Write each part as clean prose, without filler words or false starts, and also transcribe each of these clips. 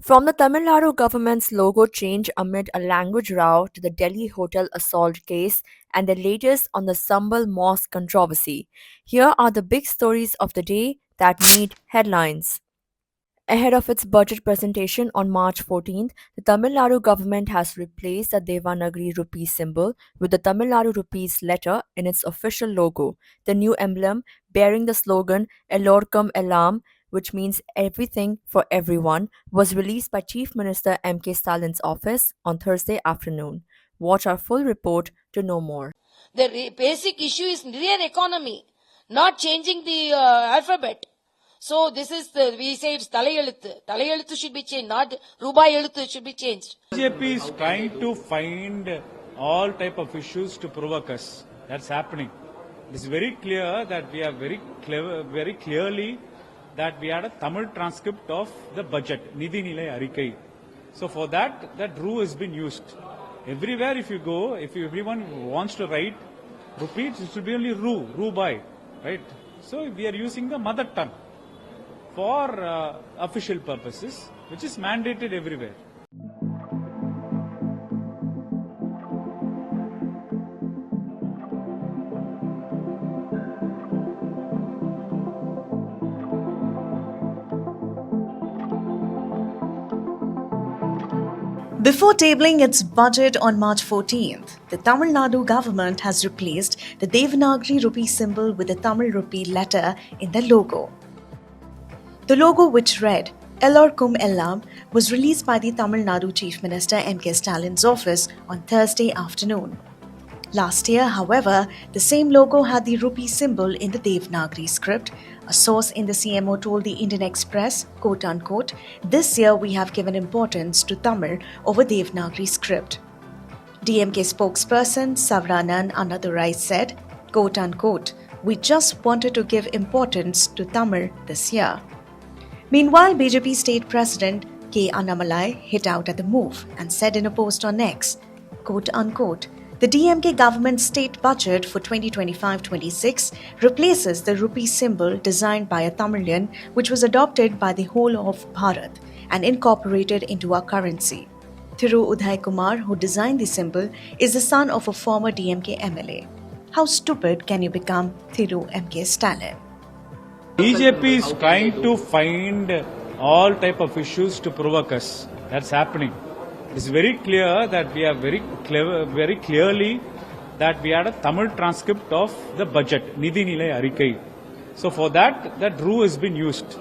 From the Tamil Nadu government's logo change amid a language row to the Delhi hotel assault case and the latest on the Sambal Mosque controversy, here are the big stories of the day that made headlines. Ahead of its budget presentation on March 14th, the Tamil Nadu government has replaced the Devanagari rupee symbol with the Tamil Nadu rupees letter in its official logo. The new emblem, bearing the slogan Ellorkum Ellam, which means everything for everyone, was released by Chief Minister M.K. Stalin's office on Thursday afternoon. Watch our full report to know more. The basic issue is real economy, not changing the alphabet. So this is we say it's Talayeluthu. Talayeluthu should be changed, not Rubai Eluthu should be changed. BJP is trying to find all type of issues to provoke us. That's happening. It's very clear that we are very clearly that we had a Tamil transcript of the budget, Nidhi Nilai Arikai. So for that rule has been used. Everywhere if you go, if everyone wants to write rupees, it should be only Rubai, right? So we are using the mother tongue for official purposes, which is mandated everywhere. Before tabling its budget on March 14th, the Tamil Nadu government has replaced the Devanagari rupee symbol with the Tamil rupee letter in the logo. The logo, which read Ellorkum Ellam, was released by the Tamil Nadu Chief Minister M.K. Stalin's office on Thursday afternoon. Last year, however, the same logo had the rupee symbol in the Devanagari script. A source in the CMO told the Indian Express, quote unquote, "This year we have given importance to Tamil over Devanagari script." DMK spokesperson Savranan Annadurai said, quote unquote, "We just wanted to give importance to Tamil this year." Meanwhile, BJP State President K. Annamalai hit out at the move and said in a post on X, quote unquote, "The DMK government's state budget for 2025-26 replaces the rupee symbol designed by a Tamilian, which was adopted by the whole of Bharat and incorporated into our currency. Thiru Udhay Kumar, who designed the symbol, is the son of a former DMK MLA. How stupid can you become, Thiru M.K. Stalin?" BJP is trying to find all type of issues to provoke us. That's happening. It's very clear that we are very clearly that we had a Tamil transcript of the budget, Nidhi Nilai Arikai. So for that rule has been used.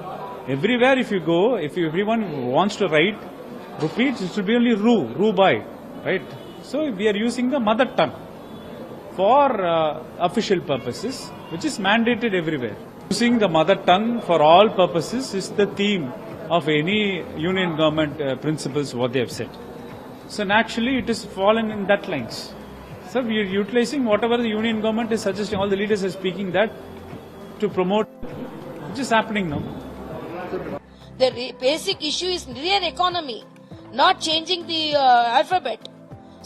Everywhere if you go, if everyone wants to write rupees, it should be only Rubai, right? So we are using the mother tongue for official purposes, which is mandated everywhere. Using the mother tongue for all purposes is the theme of any union government principles, what they have said. So naturally it is fallen in that lines. So we are utilizing whatever the union government is suggesting, all the leaders are speaking that to promote, which is happening now. The basic issue is real economy, not changing the alphabet.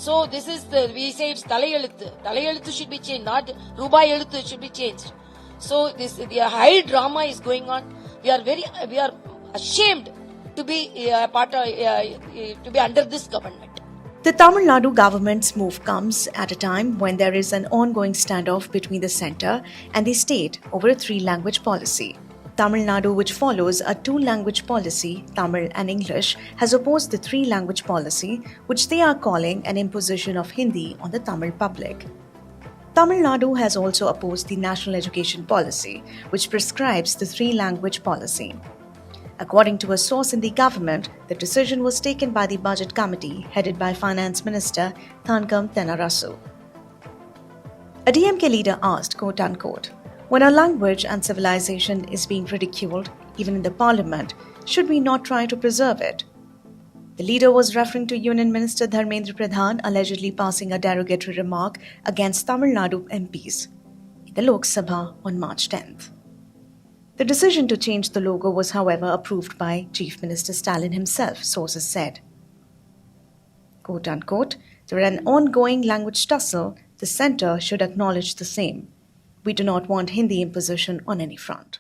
So this is we say it's Talayeluthu. Talayeluthu should be changed, not Rubai Eluthu should be changed. So the high drama is going on. We are ashamed to be to be under this government. The Tamil Nadu government's move comes at a time when there is an ongoing standoff between the centre and the state over a three-language policy. Tamil Nadu, which follows a two-language policy, Tamil and English, has opposed the three-language policy, which they are calling an imposition of Hindi on the Tamil public. Tamil Nadu has also opposed the national education policy, which prescribes the three-language policy. According to a source in the government, the decision was taken by the Budget Committee headed by Finance Minister Thangam Tennarasu. A DMK leader asked, quote unquote, "When our language and civilization is being ridiculed, even in the parliament, should we not try to preserve it?" The leader was referring to Union Minister Dharmendra Pradhan allegedly passing a derogatory remark against Tamil Nadu MPs in the Lok Sabha on March 10th. The decision to change the logo was, however, approved by Chief Minister Stalin himself, sources said. Quote unquote, "There is an ongoing language tussle. The centre should acknowledge the same. We do not want Hindi imposition on any front."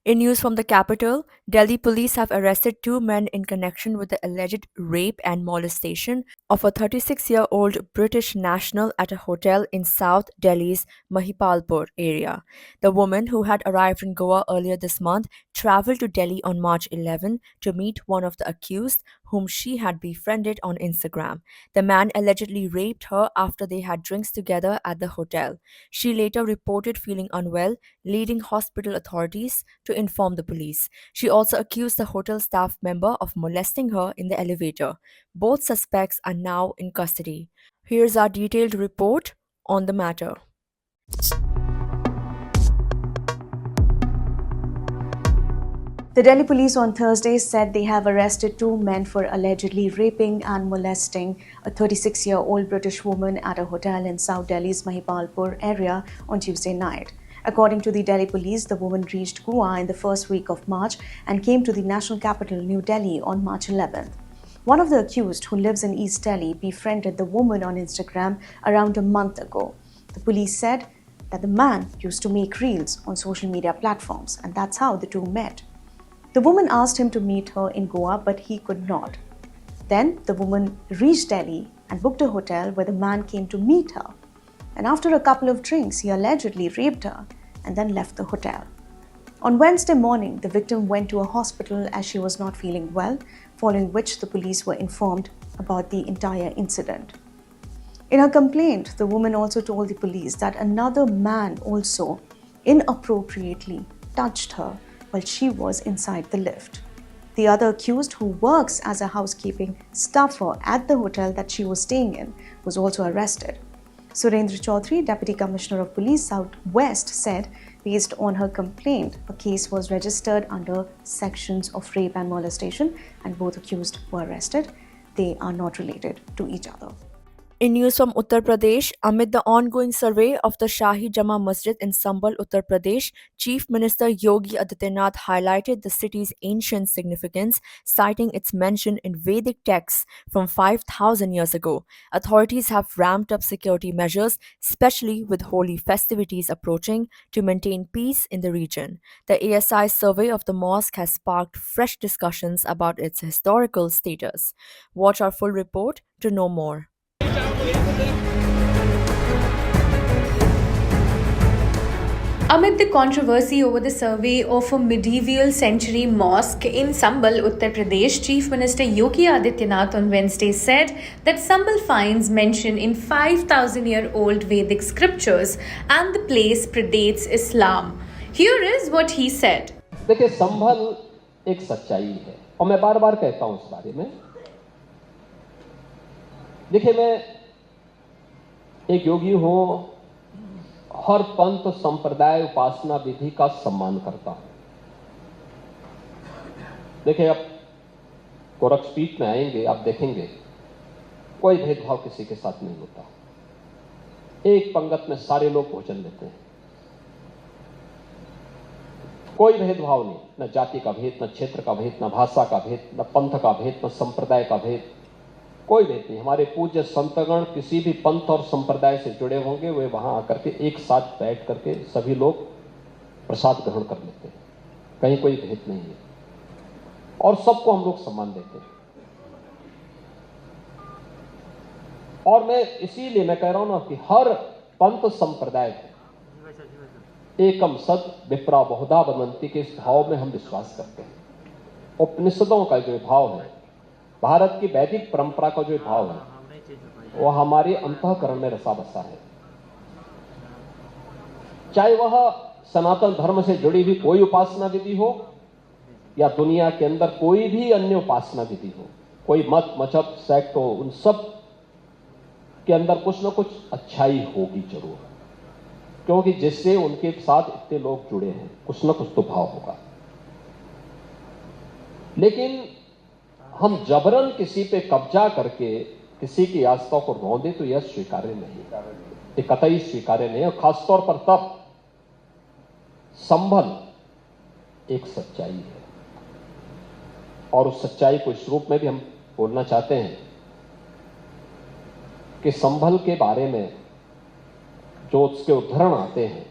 In news from the capital, Delhi police have arrested two men in connection with the alleged rape and molestation of a 36-year-old British national at a hotel in South Delhi's Mahipalpur area. The woman, who had arrived in Goa earlier this month, traveled to Delhi on March 11 to meet one of the accused, whom she had befriended on Instagram. The man allegedly raped her after they had drinks together at the hotel. She later reported feeling unwell, leading hospital authorities to inform the police. She also accused the hotel staff member of molesting her in the elevator. Both suspects are now in custody. Here's our detailed report on the matter. The Delhi police on Thursday said they have arrested two men for allegedly raping and molesting a 36-year-old British woman at a hotel in South Delhi's Mahipalpur area on Tuesday night. According to the Delhi police, the woman reached Goa in the first week of March and came to the national capital, New Delhi, on March 11th. One of the accused, who lives in East Delhi, befriended the woman on Instagram around a month ago. The police said that the man used to make reels on social media platforms, and that's how the two met. The woman asked him to meet her in Goa, but he could not. Then the woman reached Delhi and booked a hotel where the man came to meet her. And after a couple of drinks, he allegedly raped her and then left the hotel. On Wednesday morning, the victim went to a hospital as she was not feeling well, following which the police were informed about the entire incident. In her complaint, the woman also told the police that another man also inappropriately touched her while she was inside the lift. The other accused, who works as a housekeeping staffer at the hotel that she was staying in, was also arrested. Surendra Chaudhary, Deputy Commissioner of Police South West, said based on her complaint, a case was registered under sections of rape and molestation, and both accused were arrested. They are not related to each other. In news from Uttar Pradesh, amid the ongoing survey of the Shahi Jama Masjid in Sambhal, Uttar Pradesh, Chief Minister Yogi Adityanath highlighted the city's ancient significance, citing its mention in Vedic texts from 5,000 years ago. Authorities have ramped up security measures, especially with holy festivities approaching, to maintain peace in the region. The ASI survey of the mosque has sparked fresh discussions about its historical status. Watch our full report to know more. Amid the controversy over the survey of a medieval century mosque in Sambhal, Uttar Pradesh, Chief Minister Yogi Adityanath on Wednesday said that Sambhal finds mention in 5,000-year-old Vedic scriptures and the place predates Islam. Here is what he said. देखिए, संभल एक सच्चाई है और मैं बार बार कहता हूं इस बारे में. देखिए, मैं एक योगी हूं, हर पंथ संप्रदाय उपासना विधि का सम्मान करता हूं. देखिए, अब गोरक्षपीठ में आएंगे, आप देखेंगे कोई भेदभाव किसी के साथ नहीं होता. एक पंगत में सारे लोग भोजन लेते हैं, कोई भेदभाव नहीं, न जाति का भेद, न क्षेत्र का भेद, न भाषा का भेद, न पंथ का भेद, न संप्रदाय का भेद, कोई भेद नहीं. हमारे पूज्य संतगण किसी भी पंथ और संप्रदाय से जुड़े होंगे, वे वहां आकर के एक साथ बैठ करके सभी लोग प्रसाद ग्रहण कर लेते हैं. कहीं कोई भेद नहीं है और सबको हम लोग सम्मान देते हैं. और मैं इसीलिए मैं कह रहा हूं ना कि हर पंथ संप्रदाय एकम सद विप्रा बहुधा वदन्ति के इस भाव में हम विश्वास करते हैं. उपनिषदों का जो भाव है, भारत की वैदिक परंपरा का जो भाव है, वो हमारे अंतःकरण में रसा बसा है. चाहे वह सनातन धर्म से जुड़ी हुई कोई उपासना विधि हो या दुनिया के अंदर कोई भी अन्य उपासना विधि हो, कोई मत मजहब सेक्ट हो, उन सब के अंदर कुछ न कुछ अच्छाई होगी जरूर, क्योंकि जिससे उनके साथ इतने लोग जुड़े हैं, कुछ न कुछ तो भाव होगा. लेकिन हम जबरन किसी पे कब्जा करके किसी की आस्था को रौंदे तो यह स्वीकार्य नहीं, ये कतई स्वीकार्य नहीं. और खासतौर पर तब संभल एक सच्चाई है और उस सच्चाई को इस रूप में भी हम बोलना चाहते हैं कि संभल के बारे में जो उसके उद्धरण आते हैं,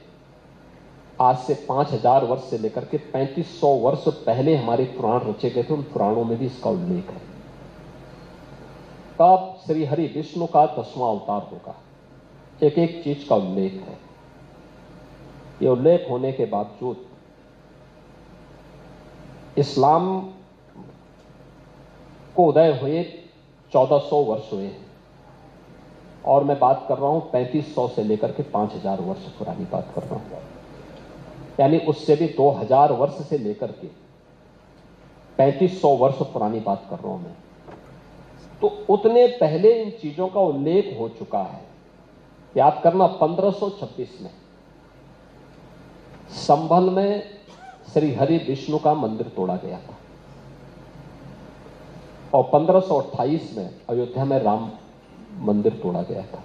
आज से 5000 वर्ष से लेकर के 3500 वर्ष पहले हमारे पुराण रचे गए थे, उन पुराणों में भी इसका उल्लेख है। तब श्री हरि विष्णु का 10वां अवतार होगा, एक एक चीज का उल्लेख है। ये उल्लेख होने के बावजूद इस्लाम को उदय हुए 1400 वर्ष हुए हैं, और मैं बात कर रहा हूं 3500 से लेकर के 5000 वर्ष पुरानी बात कर रहा हूं, यानी उससे भी 2000 वर्ष से लेकर के 3500 वर्ष पुरानी बात कर रहा हूं मैं। तो उतने पहले इन चीजों का उल्लेख हो चुका है। याद करना, 1526 में संभल में श्री हरि विष्णु का मंदिर तोड़ा गया था, और 1528 में अयोध्या में राम मंदिर तोड़ा गया था।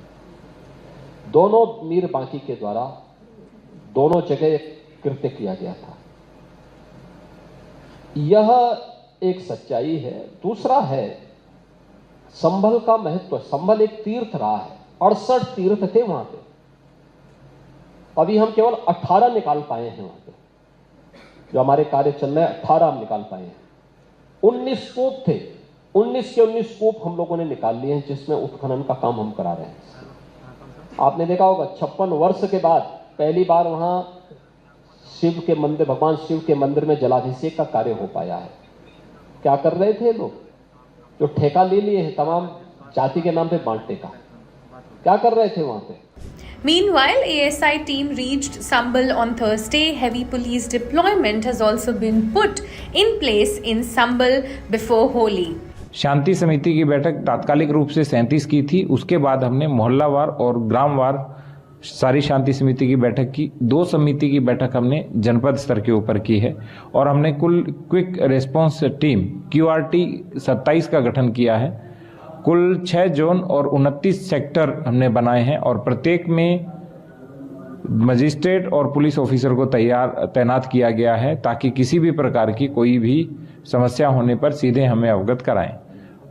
दोनों मीर बांकी के द्वारा दोनों जगह कृत्य किया गया था। यह एक सच्चाई है। दूसरा है संभल का महत्व। संभल एक तीर्थ रहा है, 68 तीर्थ थे वहां पे, अभी हम केवल 18 निकाल पाए हैं वहां पे। जो हमारे कार्य चल रहे हैं 18 हम निकाल पाए हैं। 19 कूप थे, 19 के 19 कूप हम लोगों ने निकाल लिए हैं, जिसमें उत्खनन का काम हम करा रहे हैं। आपने देखा होगा 56 वर्ष के बाद पहली बार वहां शिव के मंदिर, भगवान शिव के मंदिर में जलाभिषेक का कार्य हो पाया है। क्या कर रहे थे लोग? जो ठेका ले लिए हैं तमाम जाति के नाम पे बांटने का, क्या कर रहे थे वहां पे? Meanwhile, ASI team reached Sambal on Thursday. Heavy police deployment has also been put in place in Sambal before Holi. शांति समिति की बैठक तात्कालिक रूप से 37 की थी। उसके बाद हमने मोहल्लावार और ग्रामवार सारी शांति समिति की बैठक की। 2 समिति की बैठक हमने जनपद स्तर के ऊपर की है, और हमने कुल क्विक रेस्पॉन्स टीम QRT 27 का गठन किया है। कुल 6 जोन और 29 सेक्टर हमने बनाए हैं, और प्रत्येक में मजिस्ट्रेट और पुलिस ऑफिसर को तैनात किया गया है, ताकि किसी भी प्रकार की कोई भी समस्या होने पर सीधे हमें अवगत कराएं।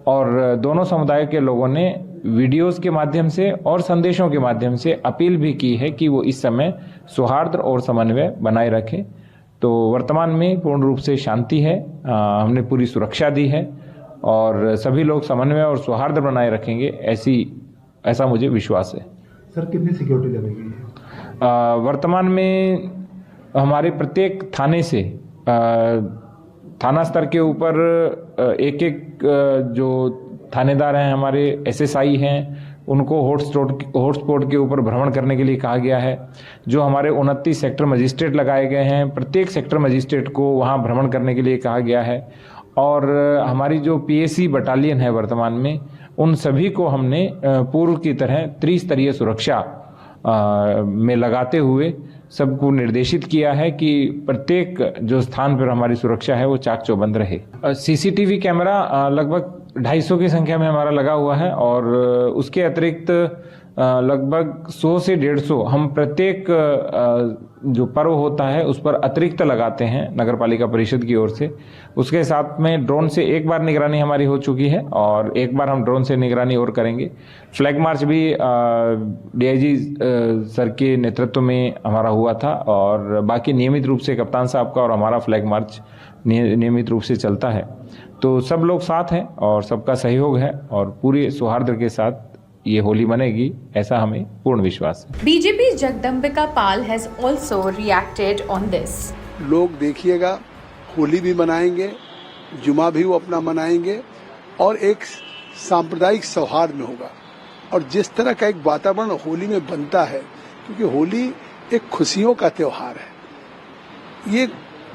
और दोनों समुदाय के लोगों ने वीडियोस के माध्यम से और संदेशों के माध्यम से अपील भी की है कि वो इस समय सौहार्द और समन्वय बनाए रखें। तो वर्तमान में पूर्ण रूप से शांति है, हमने पूरी सुरक्षा दी है, और सभी लोग समन्वय और सौहार्द बनाए रखेंगे, ऐसा मुझे विश्वास है। सर, कितनी सिक्योरिटी लगेगी? वर्तमान में हमारे प्रत्येक थाने से थाना स्तर के ऊपर एक जो थानेदार हैं, हमारे SSI हैं, उनको हॉटस्पॉट के ऊपर भ्रमण करने के लिए कहा गया है। जो हमारे 29 सेक्टर मजिस्ट्रेट लगाए गए हैं, प्रत्येक सेक्टर मजिस्ट्रेट को वहां भ्रमण करने के लिए कहा गया है। और हमारी जो PAC बटालियन है वर्तमान में, उन सभी को हमने पूर्व की तरह त्रिस्तरीय सुरक्षा में लगाते हुए सबको निर्देशित किया है कि प्रत्येक जो स्थान पर हमारी सुरक्षा है वो चाक चौबंद रहे। CCTV कैमरा लगभग 250 की संख्या में हमारा लगा हुआ है, और उसके अतिरिक्त लगभग 100 से 150 हम प्रत्येक जो पर्व होता है उस पर अतिरिक्त लगाते हैं नगर पालिका परिषद की ओर से। उसके साथ में ड्रोन से एक बार निगरानी हमारी हो चुकी है, और एक बार हम ड्रोन से निगरानी और करेंगे। फ्लैग मार्च भी DIG सर के नेतृत्व में हमारा हुआ था, और बाकी नियमित रूप से कप्तान साहब का और हमारा फ्लैग मार्च नियमित रूप से चलता है। तो सब लोग साथ हैं और सबका सहयोग है, और पूरे सौहार्द के साथ ये होली मनेगी, ऐसा हमें पूर्ण विश्वास है। BJP's Jagdambika Pal has also reacted on this. लोग देखिएगा, होली भी मनाएंगे, जुमा भी वो अपना मनाएंगे, और एक सांप्रदायिक सौहार्द में होगा। और जिस तरह का एक वातावरण होली में बनता है, क्योंकि होली एक खुशियों का त्योहार है, ये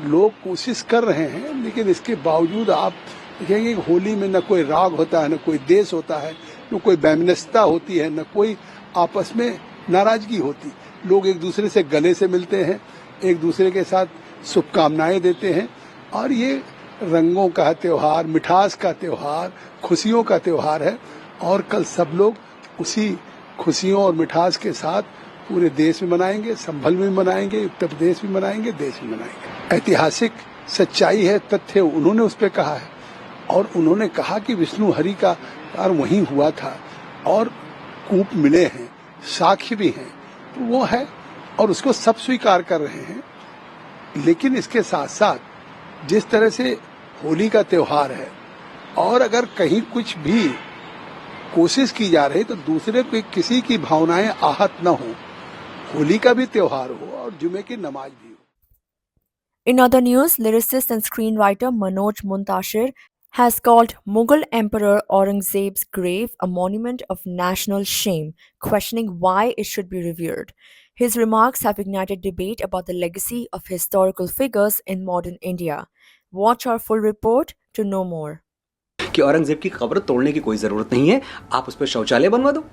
लोग कोशिश कर रहे हैं, लेकिन इसके बावजूद आप देखेंगे कि होली में न कोई राग होता है, न कोई देश होता है, न कोई वैमनस्यता होती है, न कोई आपस में नाराजगी होती। लोग एक दूसरे से गले से मिलते हैं, एक दूसरे के साथ शुभकामनाएं देते हैं, और ये रंगों का त्योहार, मिठास का त्योहार, खुशियों का त्योहार है। और कल सब लोग उसी खुशियों और मिठास के साथ पूरे देश में मनाएंगे, संभल में मनाएंगे, उत्तर प्रदेश में मनाएंगे, देश में मनाएंगे। ऐतिहासिक सच्चाई है, तथ्य उन्होंने उस पर कहा है, और उन्होंने कहा कि विष्णु हरि का अवतार वहीं हुआ था, और कूप मिले हैं, साक्ष्य भी हैं, तो वो है, और उसको सब स्वीकार कर रहे हैं। लेकिन इसके साथ साथ जिस तरह से होली का त्योहार है और अगर कहीं कुछ भी कोशिश की जा रही तो दूसरे को किसी की भावनाएं आहत न हो, होली का भी त्योहार हो और जुमे की नमाज भी हो। In other news, lyricist and screenwriter Manoj Muntashir has called Mughal Emperor Aurangzeb's grave a monument of national shame, questioning why it should be revered. His remarks have ignited debate about the legacy of historical figures in modern India. Watch our full report to know more. कि औरंगजेब की कब्र तोड़ने की कोई जरूरत नहीं है, आप उस पर शौचालय बनवा दो।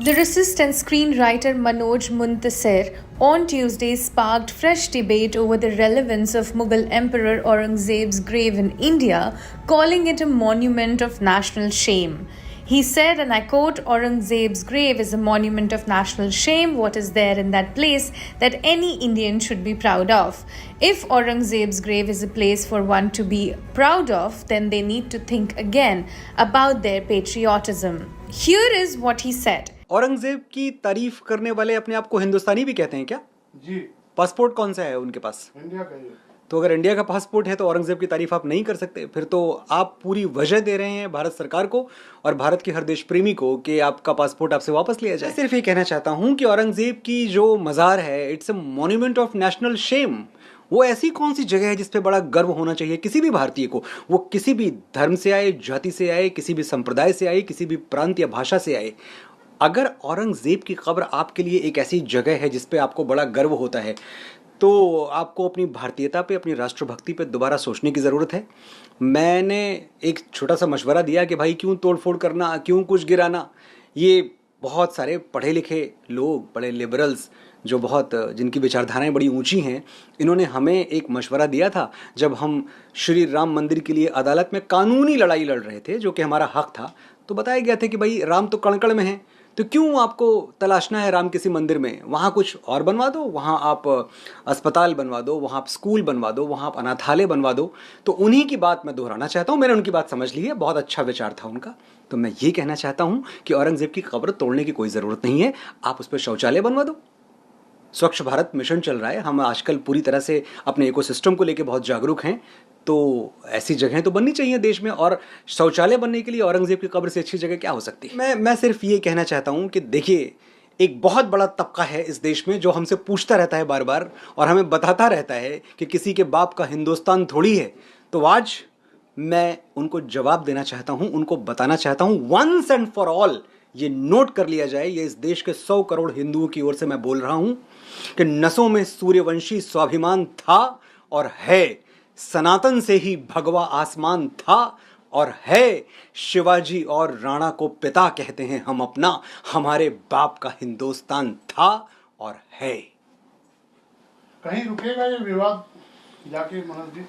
Lyricist and screenwriter Manoj Muntasir on Tuesday sparked fresh debate over the relevance of Mughal Emperor Aurangzeb's grave in India, calling it a monument of national shame. He said, and I quote, Aurangzeb's grave is a monument of national shame. What is there in that place that any Indian should be proud of? If Aurangzeb's grave is a place for one to be proud of, then they need to think again about their patriotism. Here is what he said. Aurangzeb की तारीफ करने वाले अपने आप को हिंदुस्तानी भी कहते हैं क्या? जी। पासपोर्ट कौन सा है उनके पास? इंडिया का ही। तो अगर इंडिया का पासपोर्ट है तो औरंगजेब की तारीफ आप नहीं कर सकते, फिर तो आप पूरी वजह दे रहे हैं भारत सरकार को और भारत के हर देश प्रेमी को कि आपका पासपोर्ट आपसे वापस लिया जाए। सिर्फ ये कहना चाहता हूं कि औरंगजेब की जो मज़ार है, it's a monument of national shame. वो ऐसी कौन सी जगह है जिस पे बड़ा गर्व होना चाहिए किसी भी भारतीय को, वो किसी भी धर्म से आए, जाति से आए, किसी भी संप्रदाय से आए, किसी भी प्रांत या भाषा से आए। अगर औरंगजेब की कब्र आपके लिए एक ऐसी जगह है जिस पे आपको बड़ा गर्व होता है, तो आपको अपनी भारतीयता पे, अपनी राष्ट्रभक्ति पे दोबारा सोचने की ज़रूरत है। मैंने एक छोटा सा मशवरा दिया कि भाई क्यों तोड़फोड़ करना, क्यों कुछ गिराना। ये बहुत सारे पढ़े लिखे लोग, बड़े लिबरल्स जो जिनकी विचारधाराएं बड़ी ऊंची हैं, इन्होंने हमें एक मशवरा दिया था जब हम श्री राम मंदिर के लिए अदालत में कानूनी लड़ाई लड़ रहे थे, जो कि हमारा हक था। तो बताया गया था कि भाई राम तो कण कण में है, तो क्यों आपको तलाशना है राम किसी मंदिर में? वहाँ कुछ और बनवा दो, वहाँ आप अस्पताल बनवा दो, वहाँ आप स्कूल बनवा दो, वहाँ आप अनाथालय बनवा दो। तो उन्हीं की बात मैं दोहराना चाहता हूँ। मैंने उनकी बात समझ ली है, बहुत अच्छा विचार था उनका। तो मैं ये कहना चाहता हूँ कि औरंगजेब की कब्र तोड़ने की कोई ज़रूरत नहीं है, आप उस पर शौचालय बनवा दो। स्वच्छ भारत मिशन चल रहा है, हम आजकल पूरी तरह से अपने इकोसिस्टम को लेकर बहुत जागरूक हैं, तो ऐसी जगहें तो बननी चाहिए देश में। और शौचालय बनने के लिए औरंगजेब की कब्र से अच्छी जगह क्या हो सकती है? मैं सिर्फ ये कहना चाहता हूँ कि देखिए, एक बहुत बड़ा तबका है इस देश में जो हमसे पूछता रहता है बार बार और हमें बताता रहता है कि किसी के बाप का हिंदुस्तान थोड़ी है। तो आज मैं उनको जवाब देना चाहता हूँ, उनको बताना चाहता हूँ, वंस एंड फॉर ऑल ये नोट कर लिया जाए, ये इस देश के 100 करोड़ हिंदुओं की ओर से मैं बोल रहा हूँ कि नसों में सूर्यवंशी स्वाभिमान था और है, सनातन से ही भगवा आसमान था और है। शिवाजी और राणा को पिता कहते हैं हम अपना, हमारे बाप का हिंदुस्तान था और है। कहीं रुकेगा ये विवाद जाके मनोज जी?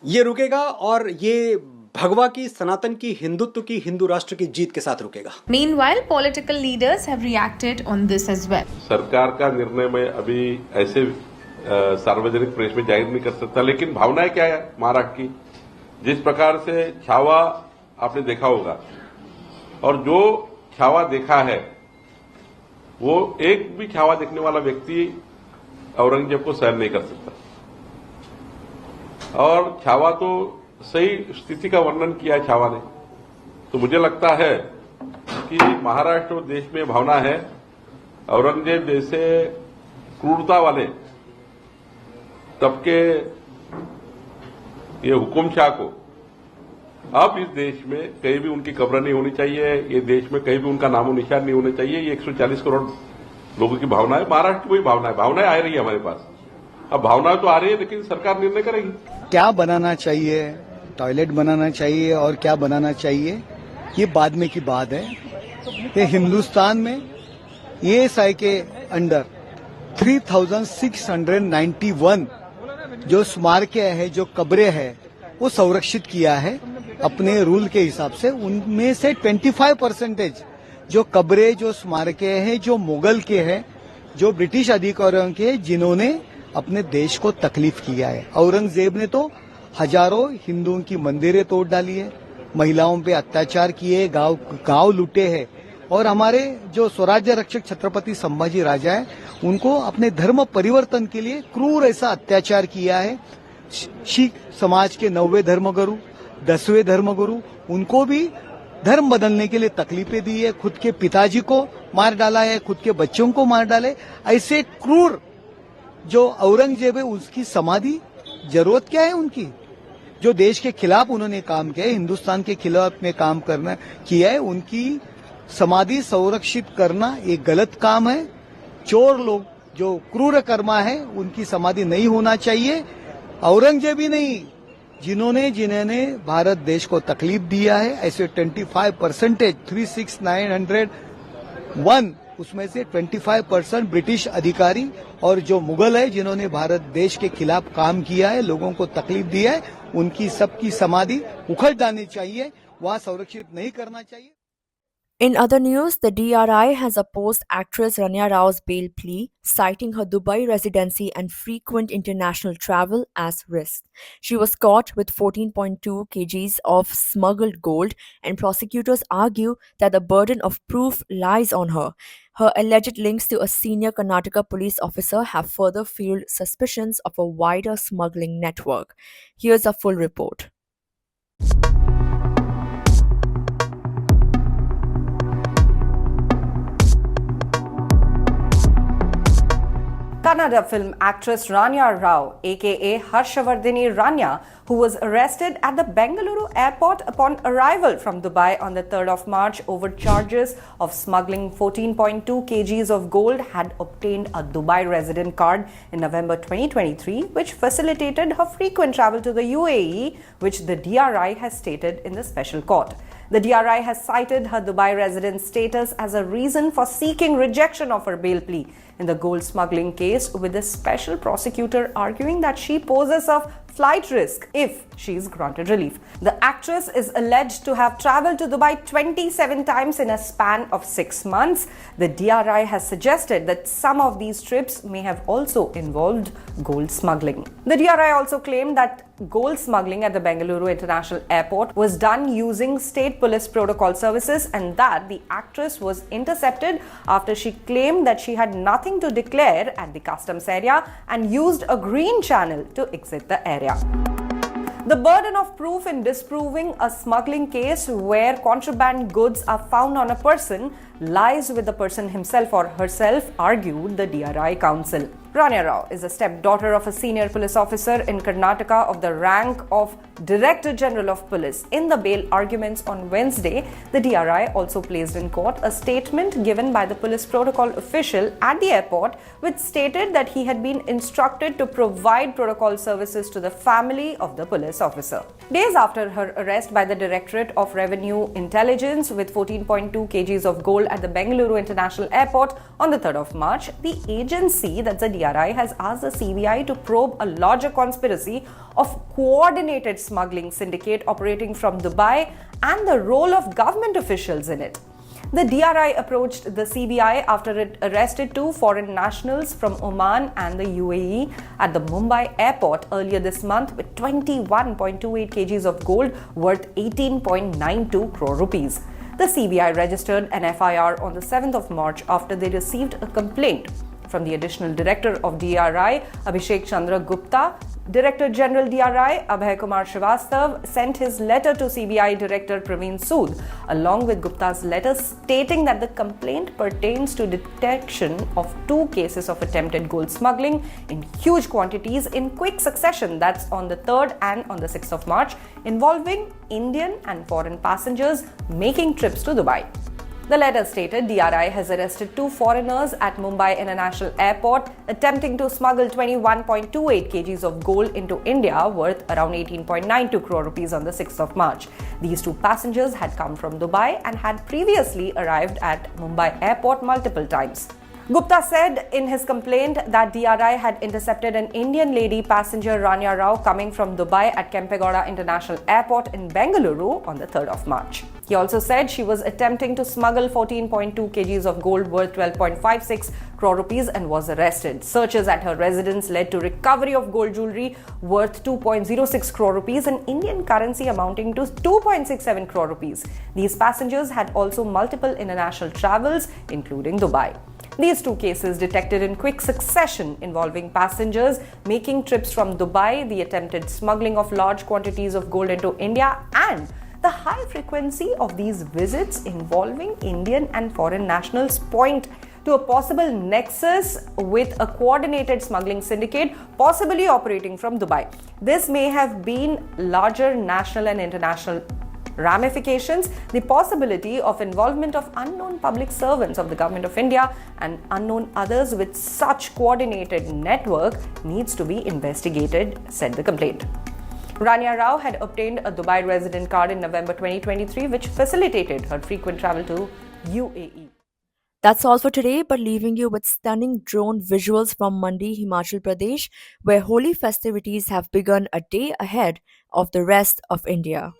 ये रुकेगा और ये भगवा की, सनातन की, हिंदुत्व की, हिंदू राष्ट्र की जीत के साथ रुकेगा। Meanwhile, political leaders have reacted on this as well. सरकार का निर्णय मैं अभी ऐसे सार्वजनिक प्रेस में जाहिर नहीं कर सकता, लेकिन भावनाएं क्या है महाराष्ट्र की, जिस प्रकार से छावा आपने देखा होगा, और जो छावा देखा है वो एक भी छावा देखने वाला व्यक्ति औरंगजेब को सहन नहीं कर सकता। और छावा तो सही स्थिति का वर्णन किया है छावा ने। तो मुझे लगता है कि महाराष्ट्र और देश में भावना है, औरंगजेब जैसे क्रूरता वाले तबके ये हुकुमशाह को अब इस देश में कहीं भी उनकी कब्र नहीं होनी चाहिए, ये देश में कहीं भी उनका नामो निशान नहीं होना चाहिए। ये 140 करोड़ लोगों की भावना है, महाराष्ट्र की वही भावना है। भावनाएं आ रही है हमारे पास, अब भावना तो आ रही है, लेकिन सरकार निर्णय करेगी। क्या बनाना चाहिए, टॉयलेट बनाना चाहिए और क्या बनाना चाहिए, ये बाद में की बात है। ये हिंदुस्तान में ESI के अंडर 3691 जो स्मारक है, जो कब्रें है, वो संरक्षित किया है अपने रूल के हिसाब से। उनमें से 25% जो कब्रें, जो स्मारक है, जो मुगल के हैं, जो ब्रिटिश अधिकारियों के, जिन्होंने अपने देश को तकलीफ किया है। औरंगजेब ने तो हजारों हिंदुओं की मंदिरें तोड़ डाली है, महिलाओं पे अत्याचार किए, गांव लूटे हैं। और हमारे जो स्वराज्य रक्षक छत्रपति संभाजी राजा है, उनको अपने धर्म परिवर्तन के लिए क्रूर ऐसा अत्याचार किया है सिख समाज के 9वें धर्मगुरु, 10वें धर्मगुरु, उनको भी धर्म बदलने के लिए तकलीफें दी है, खुद के पिताजी को मार डाला है, खुद के बच्चों को मार डाले। ऐसे क्रूर जो औरंगजेब है उसकी समाधि जरूरत क्या है उनकी? जो देश के खिलाफ उन्होंने काम किया है, हिंदुस्तान के खिलाफ में काम किया है, उनकी समाधि संरक्षित करना एक गलत काम है। चोर लोग जो क्रूर कर्मा है उनकी समाधि नहीं होना चाहिए। औरंगजेब ही नहीं, जिन्होंने भारत देश को तकलीफ दिया है, ऐसे 25% 36901 उसमें से 25% ब्रिटिश अधिकारी और जो मुगल है जिन्होंने भारत देश के खिलाफ काम किया है, लोगों को तकलीफ दिया है, उनकी सबकी समाधि उखड़ जानी चाहिए, वहां संरक्षित नहीं करना चाहिए। In other news, the DRI has opposed actress Rania Rao's bail plea, citing her Dubai residency and frequent international travel as risks. She was caught with 14.2 kgs of smuggled gold, and prosecutors argue that the burden of proof lies on her. Her alleged links to a senior Karnataka police officer have further fueled suspicions of a wider smuggling network. Here's a full report. Kannada film actress Rania Rao, aka Harshavardhini Rania, who was arrested at the Bengaluru airport upon arrival from Dubai on the 3rd of March over charges of smuggling 14.2 kgs of gold, had obtained a Dubai resident card in November 2023, which facilitated her frequent travel to the UAE, which the DRI has stated in the special court. The DRI has cited her Dubai resident status as a reason for seeking rejection of her bail plea in the gold smuggling case, with the special prosecutor arguing that she poses a flight risk if she is granted relief. The actress is alleged to have traveled to Dubai 27 times in a span of 6 months. The DRI has suggested that some of these trips may have also involved gold smuggling. The DRI also claimed that gold smuggling at the Bengaluru International Airport was done using state police protocol services, and that the actress was intercepted after she claimed that she had nothing to declare at the customs area and used a green channel to exit the area. The burden of proof in disproving a smuggling case where contraband goods are found on a person lies with the person himself or herself, argued the DRI counsel. Rania Rao is a stepdaughter of a senior police officer in Karnataka of the rank of Director General of Police. In the bail arguments on Wednesday, the DRI also placed in court a statement given by the police protocol official at the airport, which stated that he had been instructed to provide protocol services to the family of the police officer. Days after her arrest by the Directorate of Revenue Intelligence with 14.2 kgs of gold at the Bengaluru International Airport on the 3rd of March, the agency, that's the DRI, has asked the CBI to probe a larger conspiracy of coordinated smuggling syndicate operating from Dubai and the role of government officials in it. The DRI approached the CBI after it arrested 2 foreign nationals from Oman and the UAE at the Mumbai airport earlier this month with 21.28 kgs of gold worth 18.92 crore rupees. The CBI registered an FIR on the 7th of March after they received a complaint from the Additional Director of DRI, Abhishek Chandra Gupta. Director General DRI, Abhay Kumar Srivastav, sent his letter to CBI Director Praveen Sood, along with Gupta's letter stating that the complaint pertains to detection of 2 cases of attempted gold smuggling in huge quantities in quick succession, that's on the 3rd and on the 6th of March, involving Indian and foreign passengers making trips to Dubai. The letter stated DRI has arrested 2 foreigners at Mumbai International Airport attempting to smuggle 21.28 kgs of gold into India worth around 18.92 crore rupees on the 6th of March. These 2 passengers had come from Dubai and had previously arrived at Mumbai Airport multiple times. Gupta said in his complaint that DRI had intercepted an Indian lady passenger, Rania Rao, coming from Dubai at Kempegowda International Airport in Bengaluru on the 3rd of March. He also said she was attempting to smuggle 14.2 kgs of gold worth 12.56 crore rupees and was arrested. Searches at her residence led to recovery of gold jewelry worth 2.06 crore rupees and Indian currency amounting to 2.67 crore rupees. These passengers had also multiple international travels, including Dubai. These two cases detected in quick succession involving passengers making trips from Dubai, the attempted smuggling of large quantities of gold into India, and the high frequency of these visits involving Indian and foreign nationals point to a possible nexus with a coordinated smuggling syndicate possibly operating from Dubai. This may have been larger national and international ramifications. The possibility of involvement of unknown public servants of the Government of India and unknown others with such coordinated network needs to be investigated, said the complaint. Rania Rao had obtained a Dubai resident card in November 2023, which facilitated her frequent travel to UAE. That's all for today, but leaving you with stunning drone visuals from Mandi, Himachal Pradesh, where holy festivities have begun a day ahead of the rest of India.